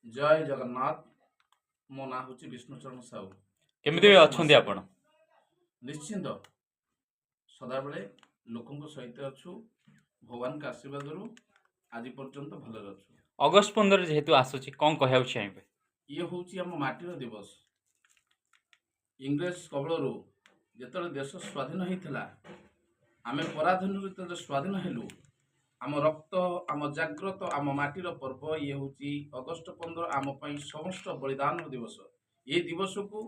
जय जगन्नाथ। मो ना हूँ विष्णुचरण साहू। केमिति अछंती आपण? निश्चिंत सदाबले लोकों सहित अच्छु भगवान का आशीर्वाद आज पर्यंत भले अच्छु। अगस्त 15 जेहेतु आसुची कौन कहया चाहिए? ये हूँ आम माटीर दिवस। इंग्रेज कबलरू जिते देश स्वाधीन होता आम पराधीन स्वाधीन हेलु आम रक्त आम जाग्रत आम माटीर पर्व ये हूँ अगस्ट 15 आम समस्त बलिदान दिवस। ये दिवस को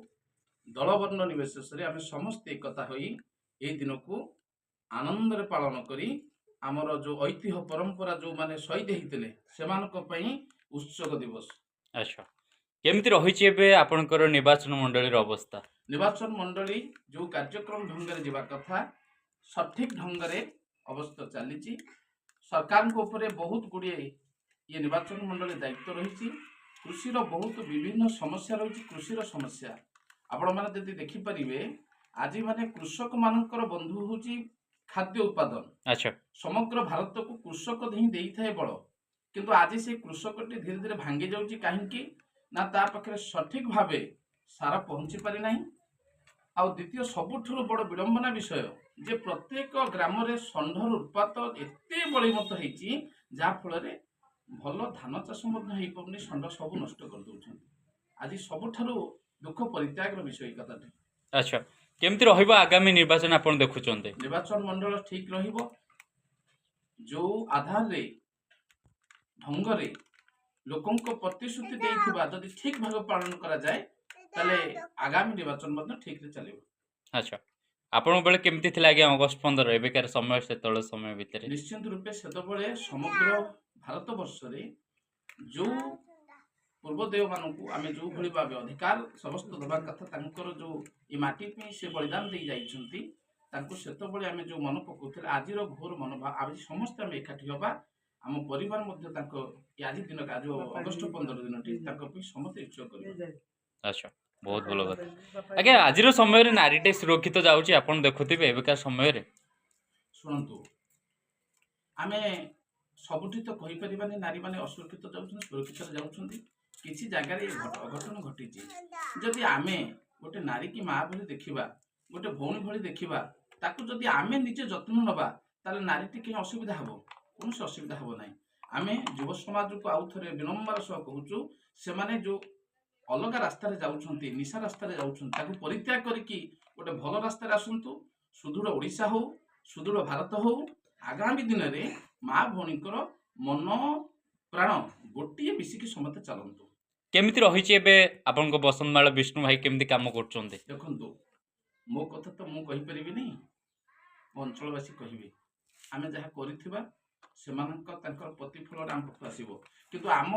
दलवर्ण निर्विशेष आम समस्त एकता हो दिन को आनंद पालन करी आमर जो ऐतिह्य परंपरा जो माने शहीद होते से उत्सव दिवस। अच्छा केमिति रही एबे आपनकर निर्वाचन मंडली अवस्था? निर्वाचन मंडली जो कार्यक्रम ढंग से जावा कथा सठिक ढंग से अवस्था चली। सरकार को ऊपर बहुत गुड़े ये निर्वाचन मंडली दायित्व रही। कृषि बहुत विभिन्न समस्या रही। कृषि समस्या आपण मैंने जब देखिपारे आज माने कृषक मानकर बंधु हूँ खाद्य उत्पादन। अच्छा समग्र भारत को कृषक ही दे था बल किंतु आज से कृषक धीरे धीरे भांगी जाऊँगी कहीं ना ता पाखे सठिक भाव सारा पहुँची पारि ना। आ द्वितीय सबुठ बड़ विडंबना विषय जे प्रत्येक ग्राम रे षंढर उत्पात एते बलिमत होती जहाँफल भल धान चाष पानी षंढ सब नष्ट कर दौरान। आज सबुठ दुख परित्याग विषय कथा। अच्छा केमिति रहिबो आगामी निर्वाचन आपण देखुचंते? निर्वाचन मंडल ठीक रहिबो जो आधार रे ढंग रे लोकों को प्रतिश्रुति देइथिबा जदि ठीक भाव पालन करा जाए ताले आगामी निर्वाचन मध्य ठीक रे चलिबो। अच्छा आपण बेले केमिति थिला आगे अगस्त 15 एबेकार समय सेतळ समय भितरे? निश्चित रूपे सेतबळे समग्र भारत वर्ष रे जो पूर्वदेव मानू आम जो भली भाव अधिकार समस्त दबा कथा तांकर जो ये माटी पे से बलिदान दे जाइछंती तांको सेतबळे आम जो मन पकाउथिले आज घोर मनोभाव आज समस्त आम एकाठी हबा आम परिवार मध्य तांको आज दिन आज अगस्ट 15 दिन समस्त इच्छा कर। अच्छा बहुत भलो बात आगे आज समय रे नारीटे सुरक्षित जाउची आपण देखुथिबे एबेकार समय रे। शुणु आम सबुठी तो कहि परिबानी नारी माने असुरक्षित जाउछन सुरक्षित जाउछन किसी जगार अघटन घटी। जदि आमे गोटे नारी की माँ भली देखा गोटे भौणी भली देखा ताकू जदि आमे निजे जत्न नबा ताले नारीटी कहीं असुविधा हम कौन असुविधा हम ना। आमे युव समाज को आउ थे विनम्र सह कहूँ से माने जो अलग रास्तार जाउछंती निशा रास्तार जाउछंती परित्याग करके गोटे भल रास्तार आसतु सुदृढ़ ओडिशा हो सुदृढ़ भारत हो आगामी दिन में माँ भौणीकर मन प्राण गोटे मिसिकी समस्त चलतु। केमिति रही एबे आपन को बसंतमाला विष्णु भाई केमिति काम करछोंते? देखंतु मो कथा तो मु कहि परिबिनी मो अंचलवासी कहिबे आमे जहा करिथिबा सेमानक तांकर प्रतिफल आम पाखु आसीबो किंतु आम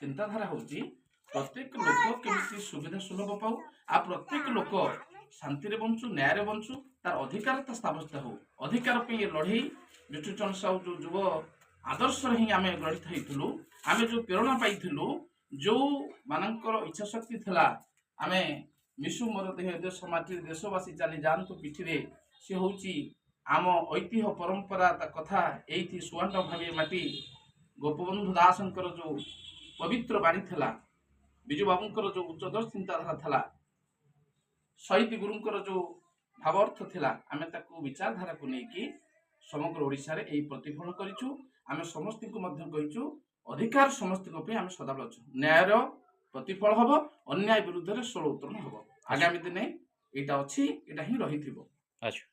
चिंताधारा होची प्रत्येक लोक केमिति सुविधा सुलभ पाऊ आ प्रत्येक लोक शांति रे बंचु न्याय रे बंचु तार अधिकार साब्यस्त हो अधिकार पे लड़ई विष्णुचरण साहू जो युव आदर्श ही आम गठित होइथिलु आम जो प्रेरणा पाइथिलु जो मानकर इच्छा शक्ति थिला आमे मिशु मोर देह देश माटी देशवासी चली जातु पिठी सी हूँ आम ऐतिह्य परंपरा कथा ये सुआंट भावे माटी गोपबंधु दासंकर जो पवित्र बाणी थिला विजु बाबूंकर जो उच्चदर्श चिंताधारा थिला शहीद गुरुंकर जो भावार्थ थिला आमे ताकू विचारधारा को लेकिन समग्र ओडिशा रे एई प्रतिफलन करिछु। आमे समस्त को मध्य कहिछु अधिकार समस्त को पे आमे सदाबल अछु न्यायर प्रतिफल हबो अन्याय विरुद्ध रे स्वर उत्तोलन हबो आगामी दिन एटा अछि एटा ही रहिथिबो। अच्छा।